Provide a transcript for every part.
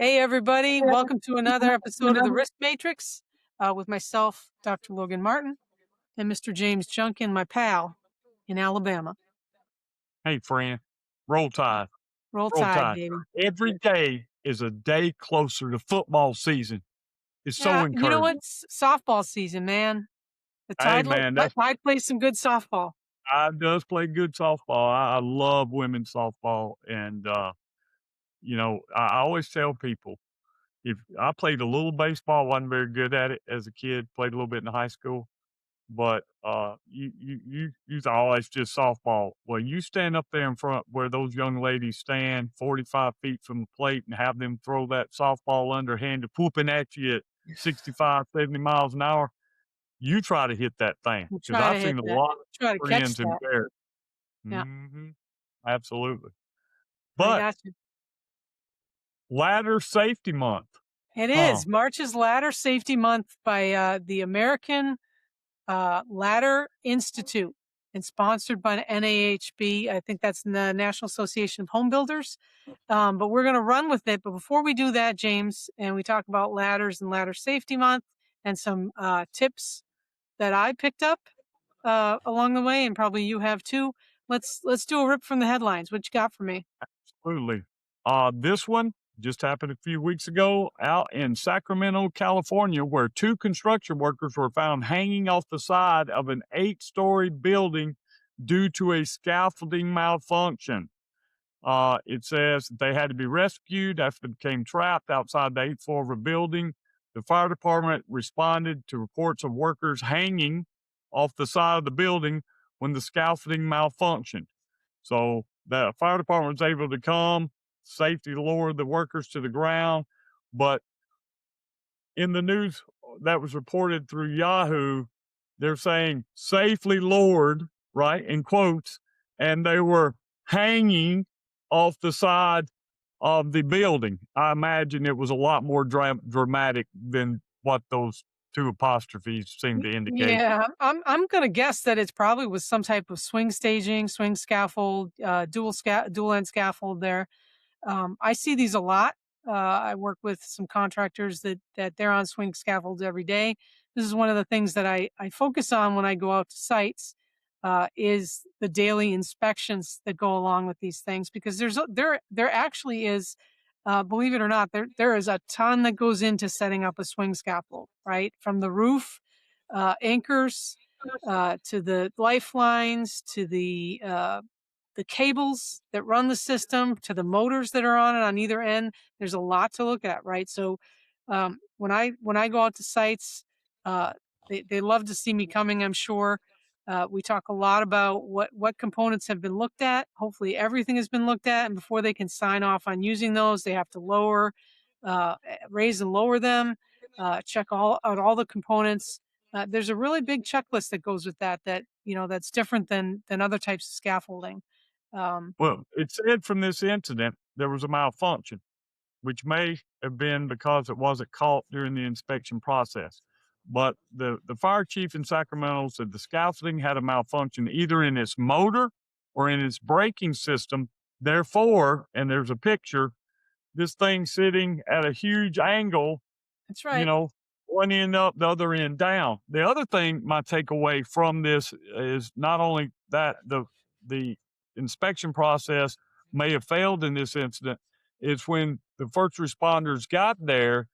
Hey, everybody. Welcome to another episode of the Risk Matrix with myself, Dr. Logan Martin, and Mr. James Junkin, my pal in Alabama. Hey, friend, roll tide, Roll roll Tide, tide. baby. Every day is a day closer to football season. It's so Yeah, you know what? encouraging. Softball season, man. The Hey, Tide, man, that's Tide plays some good softball. I does play good softball. I love women's softball, and I always tell people if I played a little baseball, wasn't very good at it as a kid. Played a little bit in high school, but you thought, oh, it's just softball. Well, you stand up there in front where those young ladies stand 45 feet from the plate and have them throw that softball underhanded, whooping at you at 65, 70 miles an hour. You try to hit that thing You because try to I've hit seen a that. lot of Try to catch friends that. embarrassed. Yeah, Absolutely. I But got you. ladder safety month. It Huh. is March's Ladder Safety Month by the American Ladder Institute and sponsored by NAHB. I think that's the National Association of Home Builders. But we're going to run with it. But before we do that, James, and we talk about ladders and ladder safety month and some tips that I picked up along the way, and probably you have too. Let's do a rip from the headlines. What you got for me? Absolutely. This one just happened a few weeks ago out in Sacramento, California, where two construction workers were found hanging off the side of an 8-story building due to a scaffolding malfunction. It says that they had to be rescued after they became trapped outside the 8th floor of a building. The fire department responded to reports of workers hanging off the side of the building when the scaffolding malfunctioned. So the fire department was able to come, safely lower the workers to the ground. But in the news that was reported through Yahoo, they're saying safely lowered, right, in quotes, and they were hanging off the side of the building. I imagine it was a lot more dramatic than what those two apostrophes seem to indicate. Yeah, I'm gonna guess that it's probably was some type of swing staging, swing scaffold, dual end scaffold there. I see these a lot. I work with some contractors that they're on swing scaffolds every day. This is one of the things that I focus on when I go out to sites, is the daily inspections that go along with these things because there actually is, believe it or not, there is a ton that goes into setting up a swing scaffold, right? From the roof, anchors, to the lifelines, to the cables that run the system, to the motors that are on it on either end. There's a lot to look at, right? So when I go out to sites, uh, they love to see me coming, I'm sure. We talk a lot about what components have been looked at. Hopefully, everything has been looked at, and before they can sign off on using those, they have to raise and lower them, check all the components. There's a really big checklist that goes with that. That's different than other types of scaffolding. Um, Well, it said from this incident there was a malfunction, which may have been because it wasn't caught during the inspection process. But the fire chief in Sacramento said the scaffolding had a malfunction either in its motor or in its braking system. Therefore, and there's a picture, this thing sitting at a huge angle, that's you right. know, one end up, the other end down. The other thing, my takeaway from this is not only that the inspection process may have failed in this incident, it's when the first responders got there,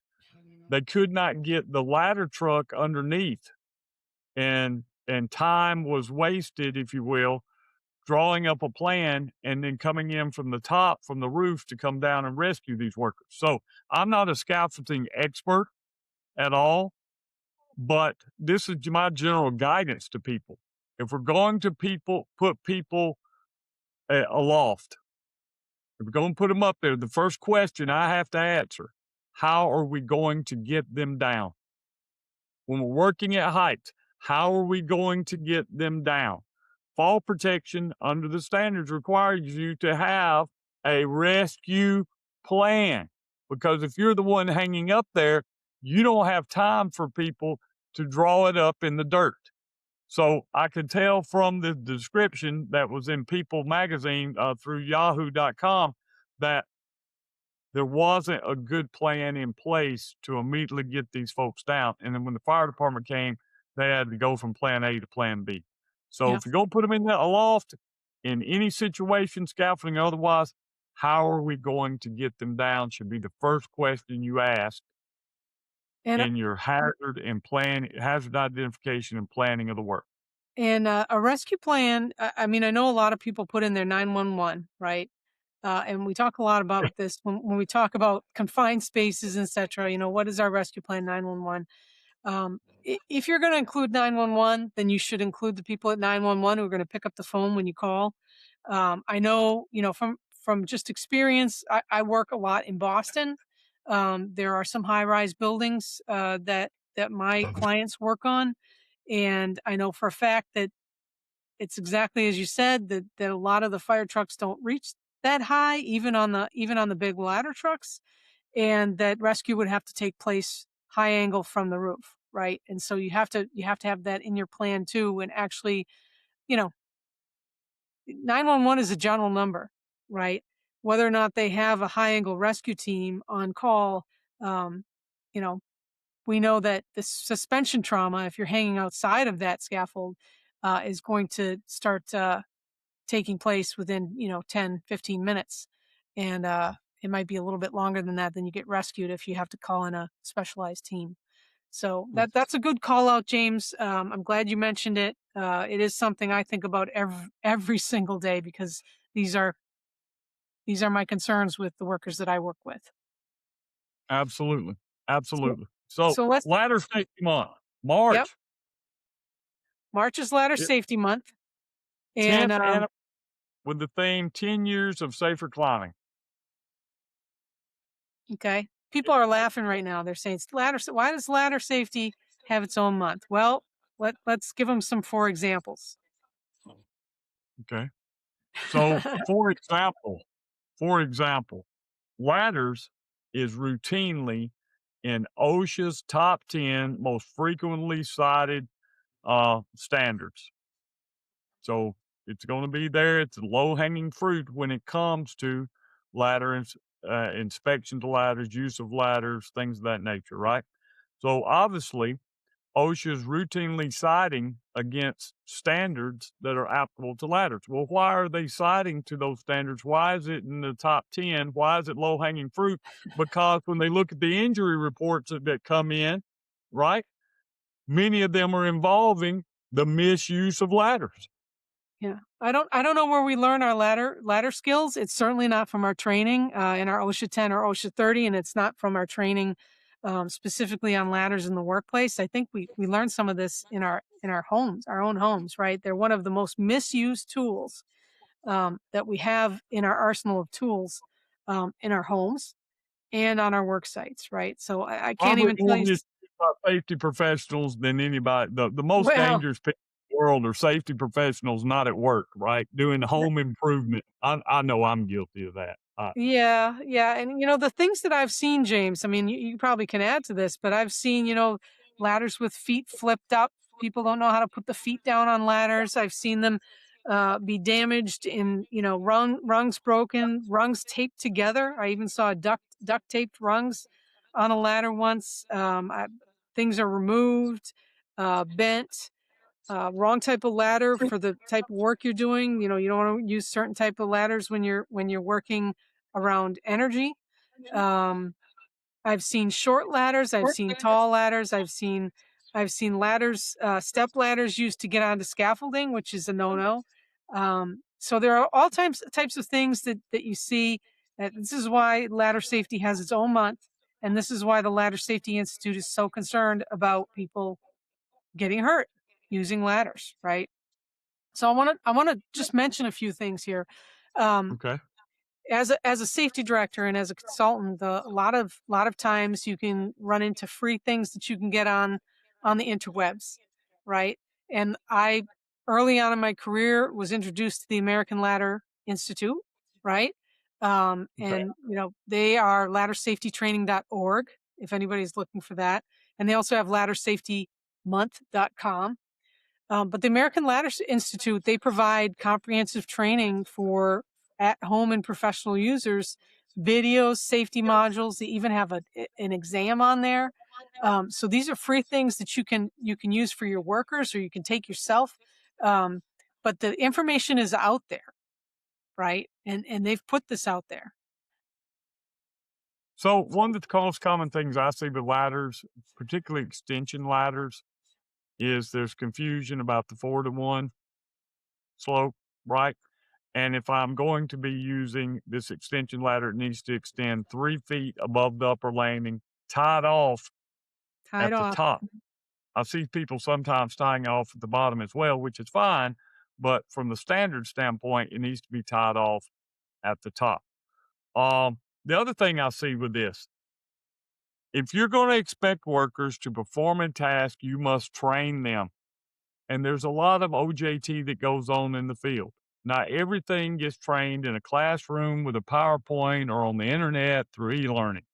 they could not get the ladder truck underneath, and time was wasted, if you will, drawing up a plan and then coming in from the top, from the roof, to come down and rescue these workers. So I'm not a scaffolding expert at all, but this is my general guidance to people. If we're going to put people aloft, if we're going to put them up there, the first question I have to answer: how are we going to get them down? When we're working at heights, how are we going to get them down? Fall protection under the standards requires you to have a rescue plan, because if you're the one hanging up there, you don't have time for people to draw it up in the dirt. So I could tell from the description that was in People magazine through yahoo.com that there wasn't a good plan in place to immediately get these folks down. And then when the fire department came, they had to go from plan A to plan B. So Yeah. if you're going to put them in that loft in any situation, scaffolding or otherwise, how are we going to get them down should be the first question you ask And in your hazard identification and planning of the work. a rescue plan, I mean, I know a lot of people put in their 911, right? And we talk a lot about this when we talk about confined spaces, et cetera. You know, what is our rescue plan 911? If you're going to include 911, then you should include the people at 911 who are going to pick up the phone when you call. I know, you know, from just experience, I work a lot in Boston. There are some high-rise buildings that my clients work on, and I know for a fact that it's exactly as you said that a lot of the fire trucks don't reach that high, even on the big ladder trucks, and that rescue would have to take place high angle from the roof, right? And so you have to have that in your plan too. And actually, you know, 911 is a general number, right? Whether or not they have a high angle rescue team on call, um, you know, we know that the suspension trauma, if you're hanging outside of that scaffold, is going to start taking place within, 10, 15 minutes. And it might be a little bit longer than that. Then you get rescued if you have to call in a specialized team. So that's a good call out, James. I'm glad you mentioned it. It is something I think about every single day because these are these are my concerns with the workers that I work with. Absolutely. So, Absolutely. So so let's ladder safety month, Yep. March, March is Ladder it- Safety Month, and 10th and with the theme 10 years of safer climbing. okay, people are laughing right now. They're saying, Why does ladder safety have its own month?" Well, let's give them some for examples. Okay. So for example, ladders is routinely in OSHA's top 10 most frequently cited standards. So it's going to be there. It's low hanging fruit when it comes to inspection to ladders, use of ladders, things of that nature, right? So obviously, OSHA is routinely citing against standards that are applicable to ladders. Well, why are they citing to those standards? Why is it in the top 10? Why is it low hanging fruit? Because when they look at the injury reports that come in, right, many of them are involving the misuse of ladders. Yeah. I don't know where we learn our ladder skills. It's certainly not from our training in our OSHA 10 or OSHA 30, and it's not from our training specifically on ladders in the workplace. I think we learn some of this in our homes, our own homes, right? They're one of the most misused tools that we have in our arsenal of tools in our homes and on our work sites, right? So I can't Probably even tell more you. misused by safety professionals than anybody. The most Well, dangerous people in the world are safety professionals not at work, right? Doing home improvement. I know I'm guilty of that. yeah, yeah, and the things that I've seen, James. I mean, you probably can add to this, but I've seen ladders with feet flipped up. People don't know how to put the feet down on ladders. I've seen them be damaged in rungs broken, rungs taped together. I even saw duct taped rungs on a ladder once. Things are removed, bent. Wrong type of ladder for the type of work you're doing. You don't want to use certain type of ladders when you're working around energy. Um, I've seen short ladders. I've seen tall ladders. I've seen ladders, step ladders used to get onto scaffolding, which is a no-no. So there are all types of things that you see. This is why ladder safety has its own month, and this is why the Ladder Safety Institute is so concerned about people getting hurt using ladders, right? So I want to just mention a few things here. Um, Okay. as a safety director and as a consultant, a lot of times you can run into free things that you can get on the interwebs, right? And I early on in my career was introduced to the American Ladder Institute, right? Okay. And they are laddersafetytraining.org if anybody's looking for that, and they also have laddersafetymonth.com. But the American Ladder Institute, they provide comprehensive training for at home and professional users videos, safety modules. They even have an exam on there. So these are free things that you can use for your workers, or you can take yourself. Um, but the information is out there, right? And they've put this out there. So one of the most common things I see with ladders, particularly extension ladders, is there's confusion about the 4-to-1 slope, right? And if I'm going to be using this extension ladder, it needs to extend 3 feet above the upper landing, tied off Tied at the off. top. I see people sometimes tying off at the bottom as well, which is fine. But from the standard standpoint, it needs to be tied off at the top. The other thing I see with this, if you're going to expect workers to perform a task, you must train them. And there's a lot of OJT that goes on in the field. Not everything gets trained in a classroom with a PowerPoint or on the internet through e-learning.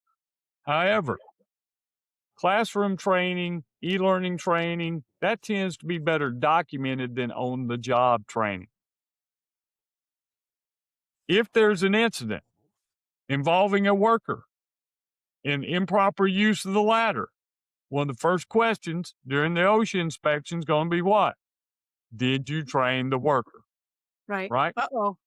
However, classroom training, e-learning training, that tends to be better documented than on the job training. If there's an incident involving a worker in improper use of the ladder, one of the first questions during the OSHA inspection is going to be what? Did you train the worker? Right. Right? Uh-oh.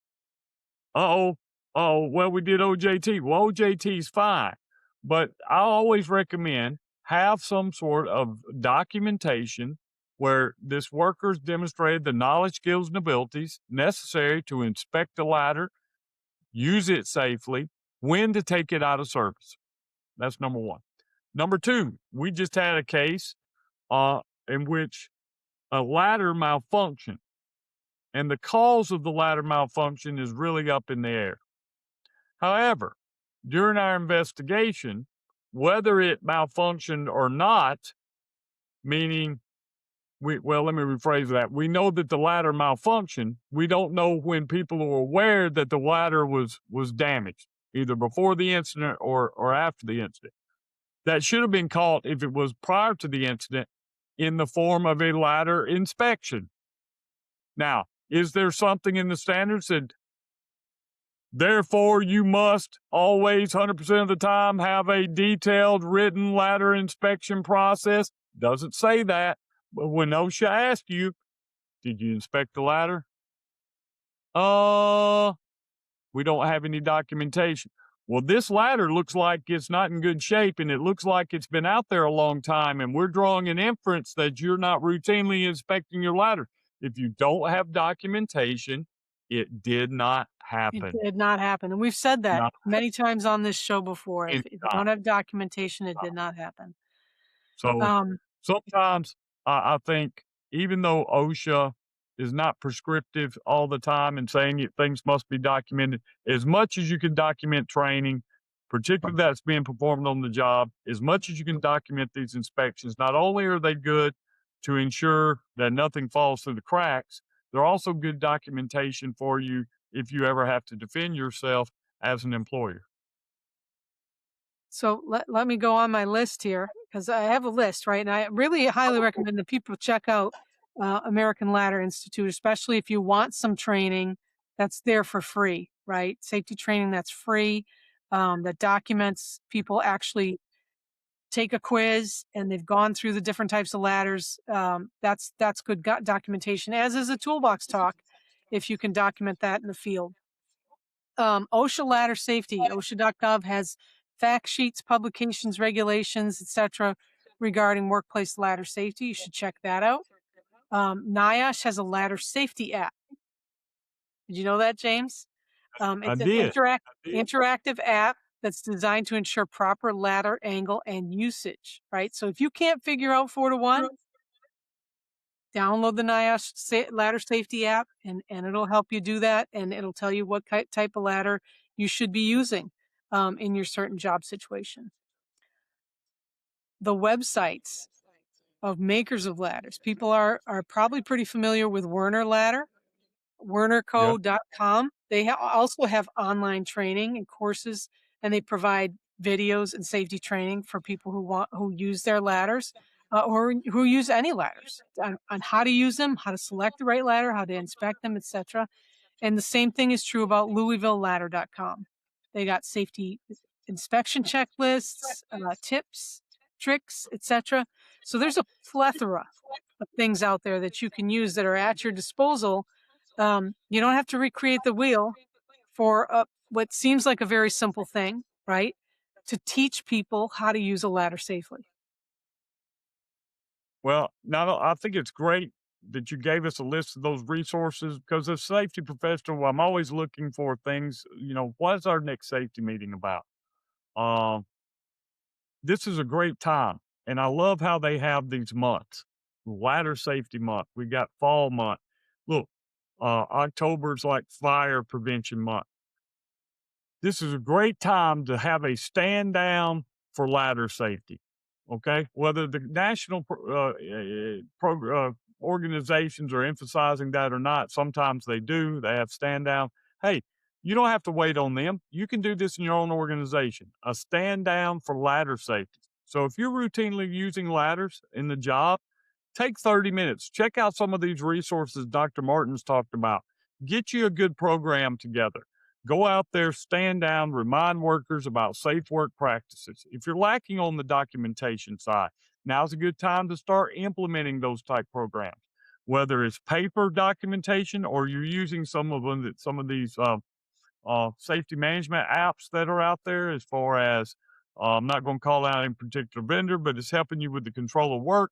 Uh-oh. Oh, well, we did OJT. Well, OJT is fine, but I always recommend have some sort of documentation where this worker's demonstrated the knowledge, skills, and abilities necessary to inspect the ladder, use it safely, when to take it out of service. That's number one. Number two, we just had a case in which a ladder malfunctioned, and the cause of the ladder malfunction is really up in the air. However, during our investigation, whether it malfunctioned or not, meaning let me rephrase that. We know that the ladder malfunctioned. We don't know when people were aware that the ladder was damaged, either before the incident or after the incident. That should have been caught if it was prior to the incident in the form of a ladder inspection. Now, is there something in the standards that therefore you must always 100% of the time have a detailed written ladder inspection process? Doesn't say that. But when OSHA asks you, did you inspect the ladder? We don't have any documentation. Well, this ladder looks like it's not in good shape, and it looks like it's been out there a long time, and we're drawing an inference that you're not routinely inspecting your ladder. If you don't have documentation, it did not It happen. did not happen. And we've said that Not many times on this show before. If you anytime. don't have documentation, it did not happen. So Um, sometimes I think even though OSHA is not prescriptive all the time and saying things must be documented, as much as you can document training, particularly that's being performed on the job, as much as you can document these inspections, not only are they good to ensure that nothing falls through the cracks, they're also good documentation for you if you ever have to defend yourself as an employer. so let me go on my list here, because I have a list, right? And I really highly recommend that people check out American Ladder Institute, especially if you want some training that's there for free, right? Safety training that's free, that documents people actually take a quiz and they've gone through the different types of ladders. That's good documentation, as is a toolbox talk, if you can document that in the field. OSHA ladder safety, OSHA.gov has fact sheets, publications, regulations, etc., regarding workplace ladder safety. You should check that out. NIOSH has a ladder safety app. Did you know that, James? I It's an did. interactive app that's designed to ensure proper ladder angle and usage, right? So if you can't figure out 4-to-1, download the NIOSH ladder safety app, and it'll help you do that, and it'll tell you what type of ladder you should be using in your certain job situation. The websites of makers of ladders. People are probably pretty familiar with Werner Ladder, Yeah. wernerco.com. They also have online training and courses, and they provide videos and safety training for people who use their ladders or who use any ladders on how to use them, how to select the right ladder, how to inspect them, etc. And the same thing is true about LouisvilleLadder.com. They got safety inspection checklists, tips, tricks, etc. So there's a plethora of things out there that you can use that are at your disposal. You don't have to recreate the wheel for what seems like a very simple thing, right? To teach people how to use a ladder safely. Well, not I think it's great that you gave us a list of those resources because as a safety professional, I'm always looking for things, what is our next safety meeting about? Um, this is a great time. And I love how they have these months. Ladder safety month. We got fall month. Look, October's like fire prevention month. This is a great time to have a stand down for ladder safety. Okay, whether the national organizations are emphasizing that or not, sometimes they do. They have stand down. Hey, you don't have to wait on them. You can do this in your own organization. A stand down for ladder safety. So if you're routinely using ladders in the job, take 30 minutes. Check out some of these resources Dr. Martin's talked about. Get you a good program together. Go out there, stand down, remind workers about safe work practices. If you're lacking on the documentation side, now's a good time to start implementing those type programs. Whether it's paper documentation or you're using some of these safety management apps that are out there, as far as I'm not going to call out any particular vendor, but it's helping you with the control of work.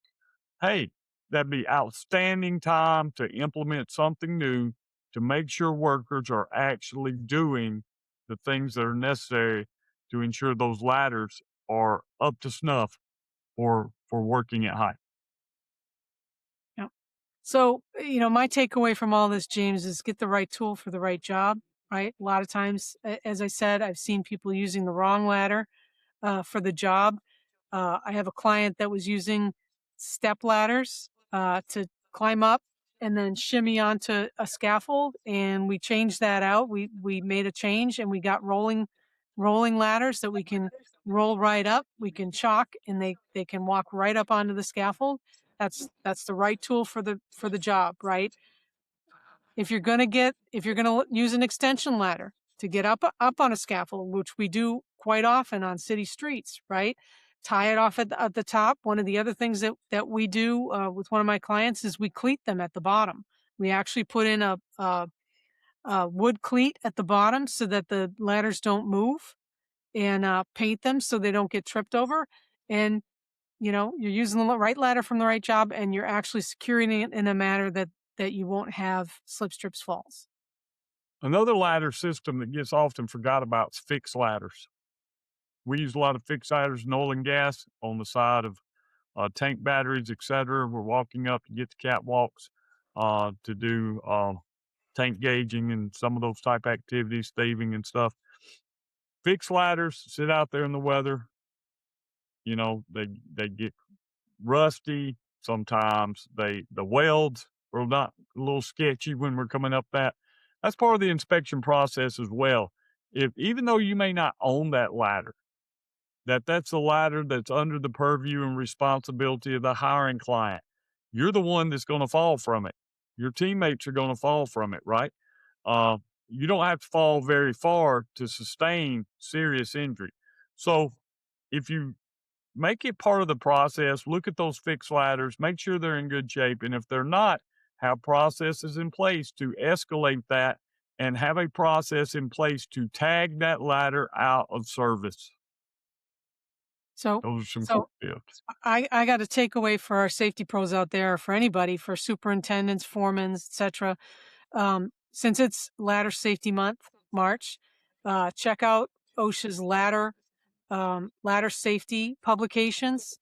Hey, that'd be outstanding time to implement something new to make sure workers are actually doing the things that are necessary to ensure those ladders are up to snuff for working at height. Yeah. So, my takeaway from all this, James, is get the right tool for the right job, right? A lot of times, as I said, I've seen people using the wrong ladder for the job. I have a client that was using step ladders to climb up and then shimmy onto a scaffold, and we changed that out. We made a change, and we got rolling ladders that we can roll right up. We can chalk, and they can walk right up onto the scaffold. That's the right tool for the job, right? If you're gonna use an extension ladder to get up on a scaffold, which we do quite often on city streets, right? Tie it off at the top. One of the other things that we do with one of my clients is we cleat them at the bottom. We actually put in a wood cleat at the bottom so that the ladders don't move, and paint them so they don't get tripped over. And you're using the right ladder from the right job, and you're actually securing it in a manner that you won't have slip, strips, falls. Another ladder system that gets often forgot about is fixed ladders. We use a lot of fixed ladders in oil and gas on the side of tank batteries, etc. We're walking up to get the catwalks to do tank gauging and some of those type activities, thieving and stuff. Fixed ladders sit out there in the weather. They get rusty. Sometimes the welds are not a little sketchy when we're coming up that. That's part of the inspection process as well. If even though you may not own that ladder, that's a ladder that's under the purview and responsibility of the hiring client. You're the one that's going to fall from it. Your teammates are going to fall from it, right? Uh, you don't have to fall very far to sustain serious injury. So if you make it part of the process, look at those fixed ladders, make sure they're in good shape. And if they're not, have processes in place to escalate that and have a process in place to tag that ladder out of service. So, Those are some quick so tips. I got a takeaway for our safety pros out there, for anybody, for superintendents, foremen, etc. Since it's Ladder Safety Month, March, check out OSHA's ladder safety publications.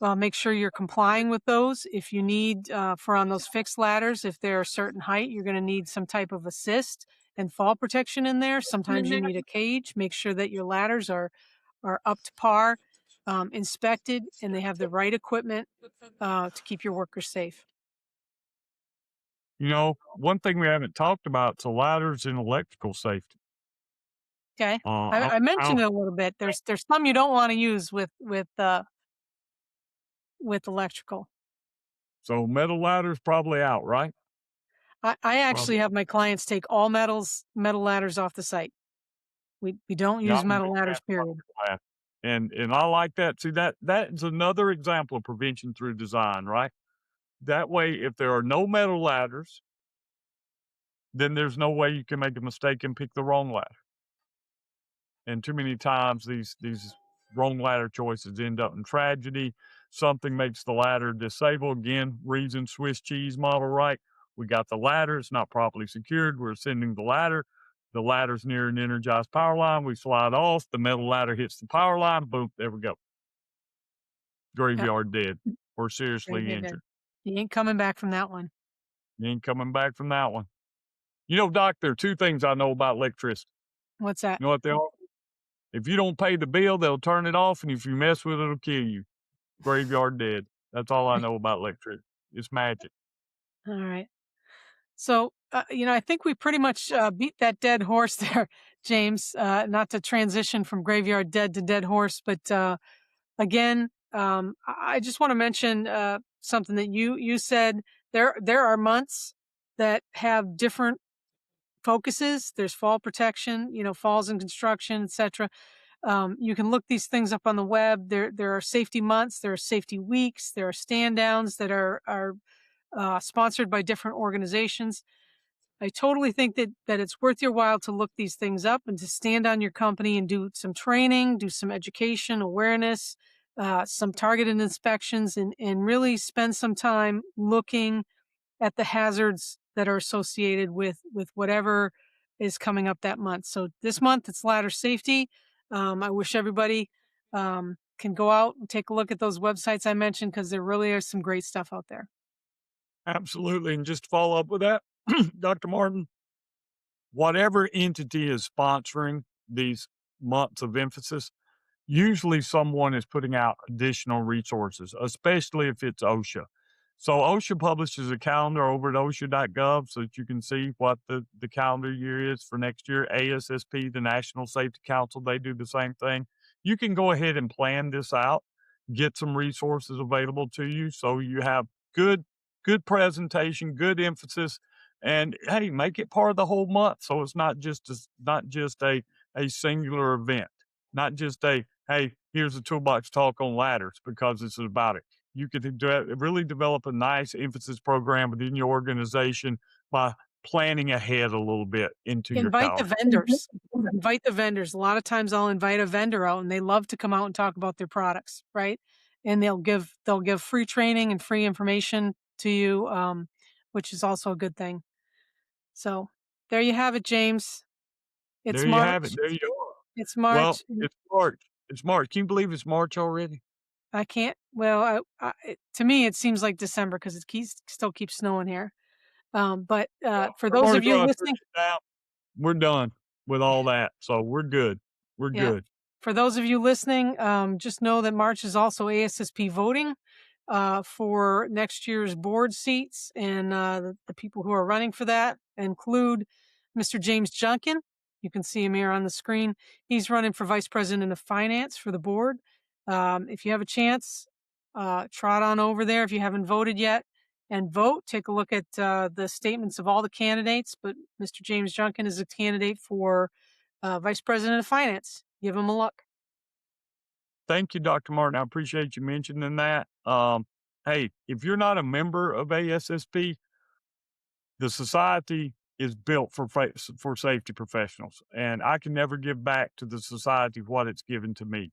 Make sure you're complying with those. If you need for on those fixed ladders, if they're a certain height, you're going to need some type of assist and fall protection in there. Sometimes you need a cage. Make sure that your ladders are up to par, inspected, and they have the right equipment to keep your workers safe. One thing we haven't talked about is ladders and electrical safety. Okay, Uh, I I, mentioned it a little bit. There's some you don't want to use with electrical. so metal ladders probably out, right? I Probably. actually have my clients take all metal ladders off the site. We don't Yeah, use I'm a metal big fan ladders, of period. fiberglass. And I like that. See, that is another example of prevention through design, right? That way, if there are no metal ladders, then there's no way you can make a mistake and pick the wrong ladder. And too many times these wrong ladder choices end up in tragedy. Something makes the ladder disabled. Again, reason Swiss cheese model, right? We got the ladder, it's not properly secured. We're ascending the ladder. The ladder's near an energized power line. We slide off. The metal ladder hits the power line. Boom, there we go. Yep. Graveyard dead or Very seriously good. Then. injured. You ain't coming back from that one. You ain't coming back from that one. You know, Doc, there are two things I know about electricity. What's that? You know what they are? If you don't pay the bill, they'll turn it off, and if you mess with it, it'll kill you. Graveyard dead. That's all I know about electricity. It's magic. All right. So, I think we pretty much beat that dead horse there, James. Not to transition from graveyard dead to dead horse, but again, I just want to mention something that you said. There are months that have different focuses. There's fall protection, falls in construction, etc. You can look these things up on the web. There are safety months, there are safety weeks, there are stand downs that are sponsored by different organizations. I totally think that it's worth your while to look these things up and to stand on your company and do some training, do some education, awareness, some targeted inspections, and really spend some time looking at the hazards that are associated with whatever is coming up that month. So this month it's ladder safety. I wish everybody can go out and take a look at those websites I mentioned because there really is some great stuff out there. Absolutely. And just to follow up with that, Dr. Martin, whatever entity is sponsoring these months of emphasis, usually someone is putting out additional resources, especially if it's OSHA. So OSHA publishes a calendar over at OSHA.gov so that you can see what the calendar year is for next year. ASSP, the National Safety Council, they do the same thing. You can go ahead and plan this out, get some resources available to you so you have good good presentation, good emphasis, and hey, make it part of the whole month so it's not just a singular event, not just a hey, here's a toolbox talk on ladders because it's about it. You could really develop a nice emphasis program within your organization by planning ahead a little bit into your Invite the calendar. vendors. Invite the vendors. A lot of times I'll invite a vendor out and they love to come out and talk about their products, right? And they'll give free training and free information to you, which is also a good thing. So there you have it, James. It's There you have it. March. There you are. It's Well, March. it's March. It's March. Can you believe it's March already? I can't. Well, to me, it seems like December because still keeps snowing here. But Well, for we're those only of you going to push listening, it down. We're done with all that. So we're good. We're yeah, good. for those of you listening, just know that March is also ASSP voting for next year's board seats, and the people who are running for that include Mr. James Junkin. You can see him here on the screen. He's running for vice president of finance for the board. If you have a chance, trot on over there if you haven't voted yet and vote. Take a look at the statements of all the candidates, but Mr. James Junkin is a candidate for vice president of finance. Give him a look. Thank you, Dr. Martin. I appreciate you mentioning that. Hey, if you're not a member of ASSP, the society is built for safety professionals, and I can never give back to the society what it's given to me.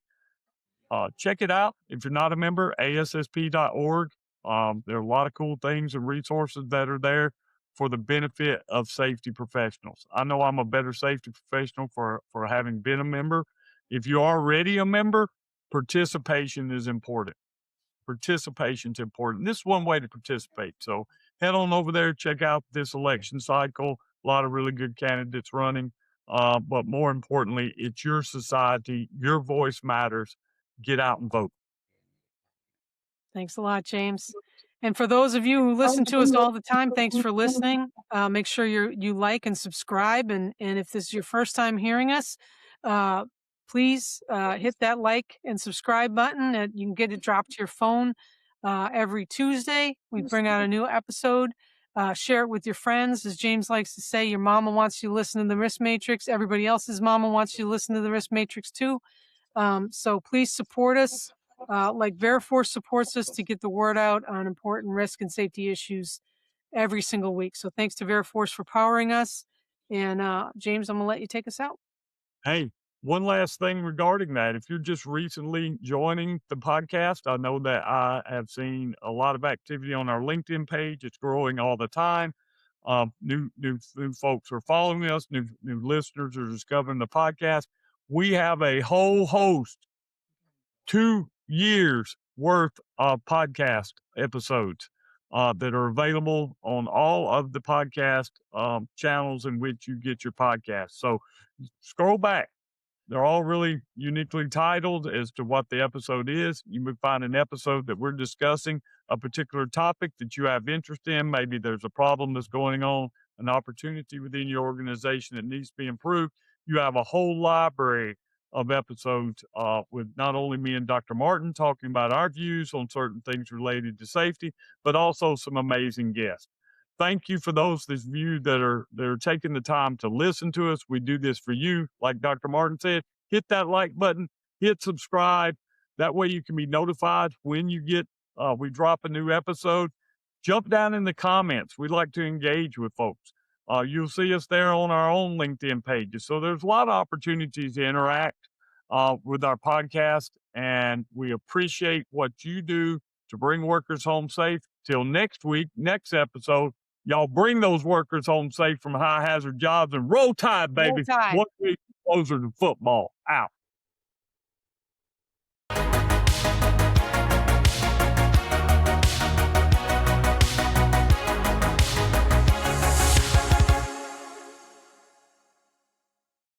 Check it out. If you're not a member, ASSP.org. There are a lot of cool things and resources that are there for the benefit of safety professionals. I know I'm a better safety professional for having been a member. If you're already a member, participation is important. Participation's important. This is one way to participate. So head on over there, check out this election cycle. A lot of really good candidates running. But more importantly, it's your society. Your voice matters. Get out and vote. Thanks a lot, James. And for those of you who listen to us all the time, thanks for listening. Make sure you like and subscribe. And if this is your first time hearing us, uh, please hit that like and subscribe button. You can get it dropped to your phone every Tuesday. We bring out a new episode. Share it with your friends. As James likes to say, your mama wants you to listen to the risk matrix. Everybody else's mama wants you to listen to the risk matrix too. So please support us, like Veriforce supports us to get the word out on important risk and safety issues every single week. So thanks to Veriforce for powering us. And James, I'm gonna let you take us out. Hey, one last thing regarding that. If you're just recently joining the podcast, I know that I have seen a lot of activity on our LinkedIn page. It's growing all the time. New folks are following us. New listeners are discovering the podcast. We have a whole host, 2 years worth of podcast episodes that are available on all of the podcast channels in which you get your podcast. So scroll back. They're all really uniquely titled as to what the episode is. You would find an episode that we're discussing a particular topic that you have interest in. Maybe there's a problem that's going on, an opportunity within your organization that needs to be improved. You have a whole library of episodes with not only me and Dr. Martin talking about our views on certain things related to safety, but also some amazing guests. Thank you for those of you that are taking the time to listen to us. We do this for you. Like Dr. Martin said, hit that like button, hit subscribe. That way you can be notified when you get we drop a new episode. Jump down in the comments. We like to engage with folks. You'll see us there on our own LinkedIn pages. So there's a lot of opportunities to interact with our podcast, and we appreciate what you do to bring workers home safe. Till next week, next episode, y'all bring those workers home safe from high hazard jobs and roll tide, Roll baby. Tide. One week closer to football. Out.